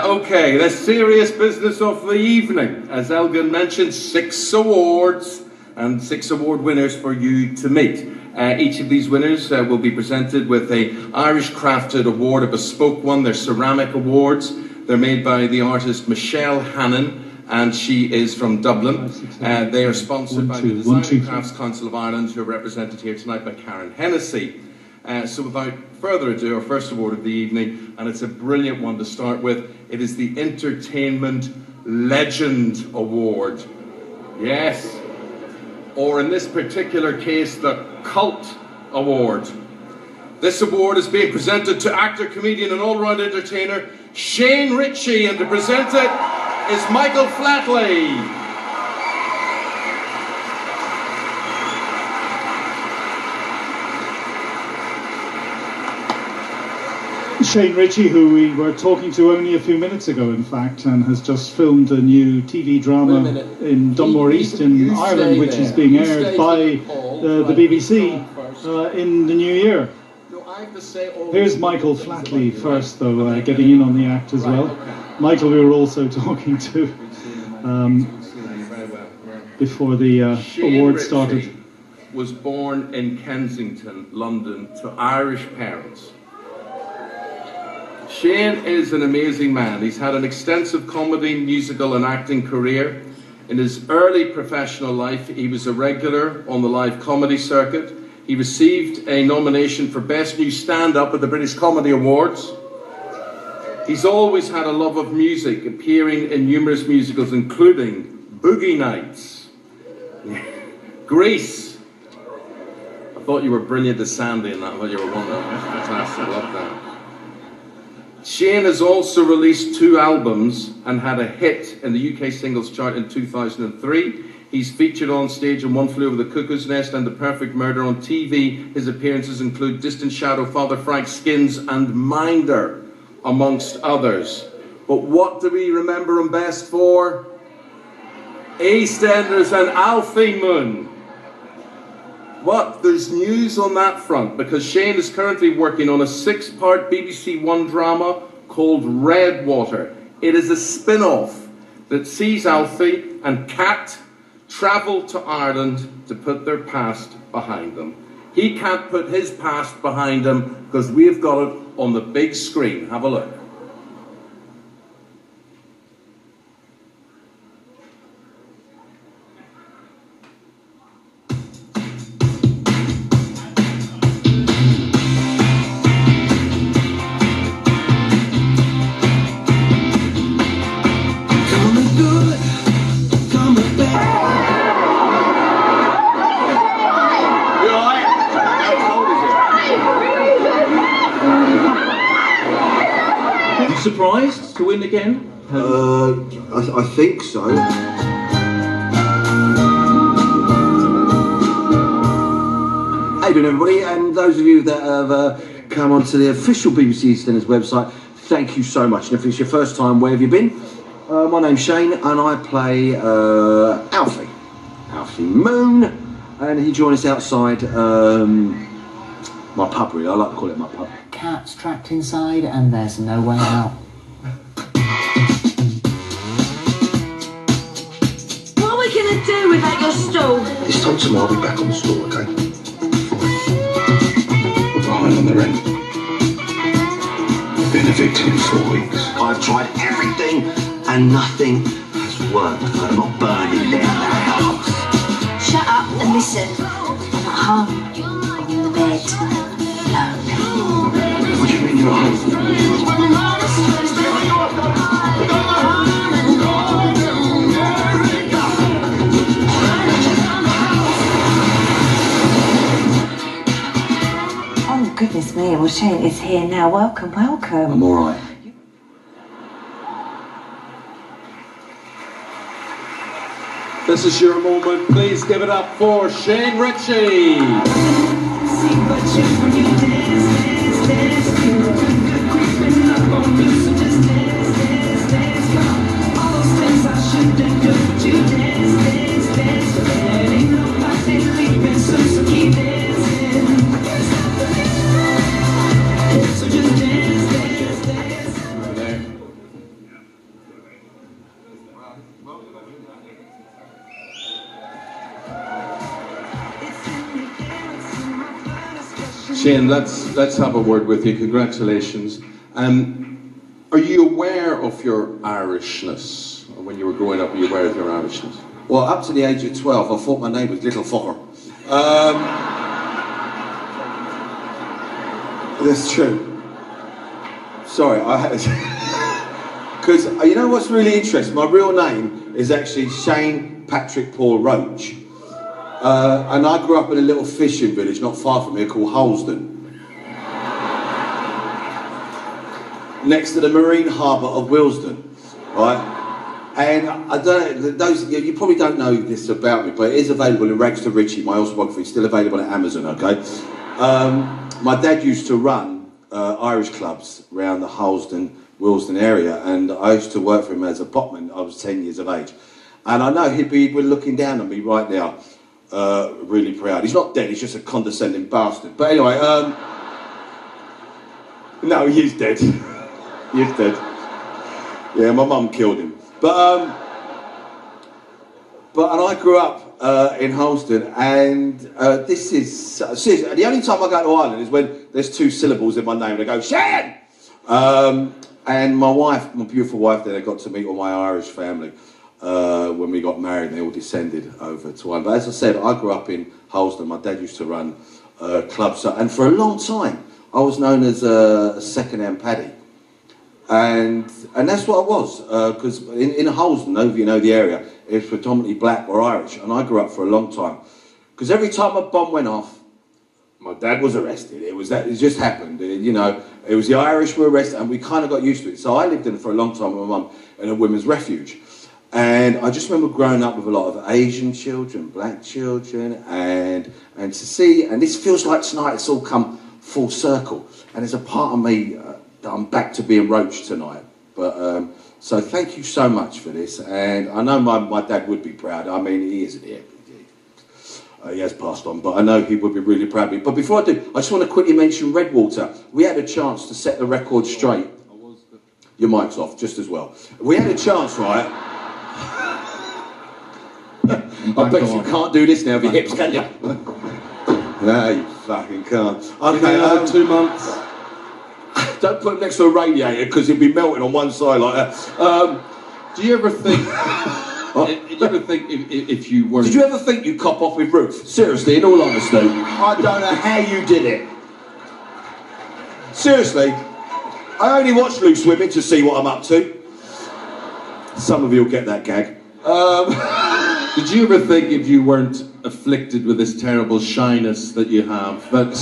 Okay, the serious business of the evening. As Elgin mentioned, 6 awards and 6 award winners for you to meet. Each of these winners will be presented with an Irish crafted award, a bespoke one. They're ceramic awards. They're made by the artist Michelle Hannon, and she is from Dublin. They are sponsored by the Design and Crafts Council of Ireland, who are represented here tonight by Karen Hennessy. So without further ado, our first award of the evening, and it's a brilliant one to start with. It is the Entertainment Legend Award. Yes. Or in this particular case, the Cult Award. This award is being presented to actor, comedian and all-round entertainer Shane Richie, and to present it is Michael Flatley. Shane Richie, who we were talking to only a few minutes ago, in fact, and has just filmed a new TV drama in Dunmore East in Ireland, which is being aired by the BBC in the new year. Here's Michael Flatley first, though, getting in on the act as well. Michael, we were also talking to before the award started. Was born in Kensington, London, to Irish parents. Shane is an amazing man. He's had an extensive comedy, musical and acting career. In his early professional life, he was a regular on the live comedy circuit. He received a nomination for Best New Stand-Up at the British Comedy Awards. He's always had a love of music, appearing in numerous musicals, including Boogie Nights, Grease. I thought you were brilliant as Sandy in that. I thought you were wonderful. Fantastic. I love that. Shane has also released 2 albums and had a hit in the UK singles chart in 2003. He's featured on stage in One Flew Over the Cuckoo's Nest and The Perfect Murder. On TV, his appearances include Distant Shadow, Father Frank, Skins and Minder, amongst others. But what do we remember him best for? EastEnders and Alfie Moon. What? There's news on that front, because Shane is currently working on a 6-part BBC One drama called Redwater. It is a spin-off that sees Alfie and Kat travel to Ireland to put their past behind them. He can't put his past behind him because we've got it on the big screen. Have a look. Surprised to win again? I think so. How you doing, everybody? And those of you that have come onto the official BBC EastEnders website, thank you so much. And if it's your first time, where have you been? My name's Shane, and I play Alfie Moon, and he joined us outside my pub, really. I like to call it my pub. Cat's trapped inside and there's no way out. What are we going to do without your stool? This time tomorrow I'll be back on the stool, okay? We're behind on the rent. I've been evicted in 4 weeks. I've tried everything and nothing has worked. I'm not burning down the house. Shut up and listen. I'm at home, on the bed, alone. What do you mean you're at home? Oh, goodness me, well, Shane is here now. Welcome, welcome. I'm all right. This is your moment. Please give it up for Shane Richie. Shane, let's have a word with you. Congratulations. Are you aware of your Irishness? Or when you were growing up, were you aware of your Irishness? Well, up to the age of 12, I thought my name was Little Fucker. That's true. Sorry, I had to... Because you know what's really interesting? My real name is actually Shane Patrick Paul Roach. And I grew up in a little fishing village not far from here called Holsden. Next to the marine harbour of Willesden, right? And I don't know, those, you probably don't know this about me, but it is available in Rags to Richie, my autobiography. It's still available at Amazon, okay? My dad used to run Irish clubs around the Holsden, Willesden area, and I used to work for him as a potman. I was 10 years of age. And I know he'd be looking down on me right now, really proud. He's not dead, he's just a condescending bastard. But anyway, no, he is dead. He is dead. Yeah, my mum killed him. But I grew up in Holsden, and this is seriously, the only time I go to Ireland is when there's 2 syllables in my name and I go, Shane! And my wife, my beautiful wife there, got to meet all my Irish family when we got married, and they all descended over to Ireland. But as I said, I grew up in Holsden. My dad used to run clubs, and for a long time I was known as a second-hand paddy. And that's what I was, because in Holsden, if you know the area, it's predominantly black or Irish, and I grew up for a long time. Because every time a bomb went off, my dad was arrested. It just happened, you know. It was the Irish were arrested, and we kind of got used to it. So I lived in for a long time with my mum in a women's refuge. And I just remember growing up with a lot of Asian children, black children, and to see, and this feels like tonight it's all come full circle. And there's a part of me that I'm back to being Roach tonight. But so thank you so much for this, and I know my dad would be proud. I mean, he isn't here. He has passed on, but I know he would be really proud of me. But before I do, I just want to quickly mention Redwater. We had a chance to set the record straight. Your mic's off, just as well. We had a chance, right? I bet you can't do this now with your hips, can you? No, you fucking can't. Okay, 2 months. Don't put him next to a radiator because he'd be melting on one side like that. Do you ever think? Did you ever think if you weren't? Did you ever think you'd cop off with Ruth? Seriously, in all honesty, I don't know how you did it. Seriously, I only watch Loose Women to see what I'm up to. Some of you will get that gag. Did you ever think if you weren't afflicted with this terrible shyness that you have? But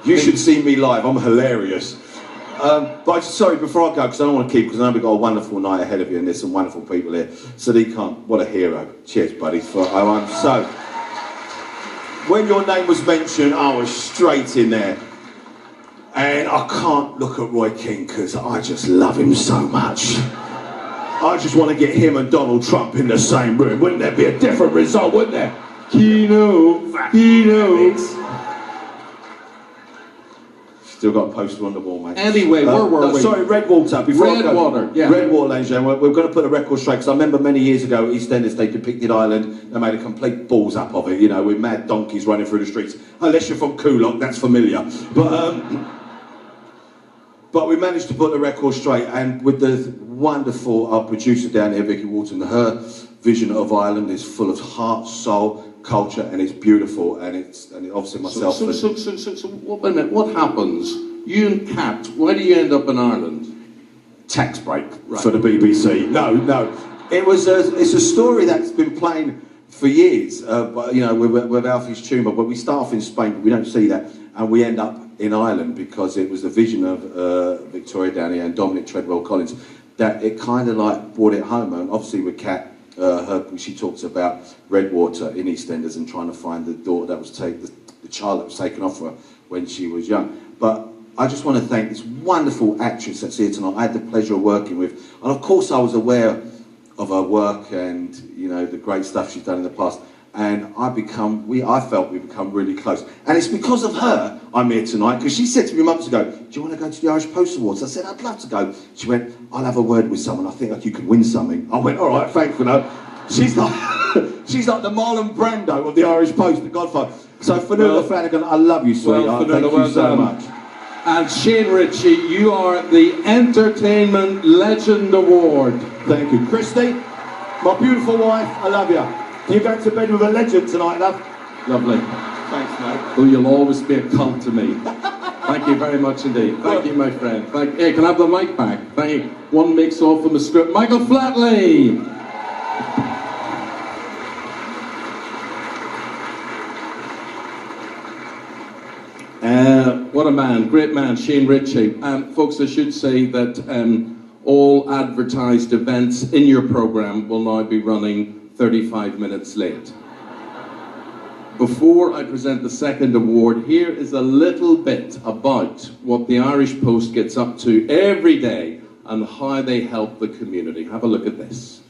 you should see me live. I'm hilarious. But sorry, before I go, because I don't want to keep, because I know we've got a wonderful night ahead of you, and there's some wonderful people here. Sadiq Khan, what a hero. Cheers, buddy. I'm so... When your name was mentioned, I was straight in there. And I can't look at Roy Keane, because I just love him so much. I just want to get him and Donald Trump in the same room. Wouldn't there be a different result, wouldn't there? Keno. Still got a poster on the wall, mate. Anyway, where were we? Sorry, Redwater. Redwater, yeah. Redwater, ladies and gentlemen. We're going to put a record straight, because I remember many years ago, EastEnders, they depicted Ireland. They made a complete balls up of it, you know, with mad donkeys running through the streets. Unless you're from Coolock, that's familiar. But we managed to put the record straight, and with the wonderful, our producer down here, Vicky Walton, her vision of Ireland is full of heart, soul, culture, and it's beautiful, and obviously myself. So wait a minute, what happens? You and Kat, why do you end up in Ireland? Tax break for the BBC. No. It's a story that's been playing for years, you know, with Alfie's Tumour, but we start off in Spain, but we don't see that, and we end up in Ireland because it was the vision of Victoria down here and Dominic Treadwell Collins that it kind of like brought it home, and obviously with Kat, she talks about Redwater in EastEnders and trying to find the daughter that was the child that was taken off her when she was young. But I just want to thank this wonderful actress that's here tonight. I had the pleasure of working with, and of course I was aware of her work and, you know, the great stuff she's done in the past. And I felt we become really close. And it's because of her I'm here tonight, because she said to me months ago, do you want to go to the Irish Post Awards? I said, I'd love to go. She went, I'll have a word with someone. I think like you could win something. I went, all right, thanks for that. She's like the Marlon Brando of the Irish Post, the Godfather. So Fionnuala Flanagan, I love you, sweetheart. Thank you so much. And Shane Richie, you are the Entertainment Legend Award. Thank you. Christy, my beautiful wife, I love you. You go to bed with a legend tonight, love. Lovely. Thanks, mate. Oh, you'll always be a cult to me. Thank you very much indeed. Thank you, my friend. Hey, can I have the mic back? Thank you. One makes off from the script. Michael Flatley! What a man, great man, Shane Richie. Folks, I should say that all advertised events in your programme will now be running 35 minutes late. Before I present the second award, here is a little bit about what the Irish Post gets up to every day and how they help the community. Have a look at this.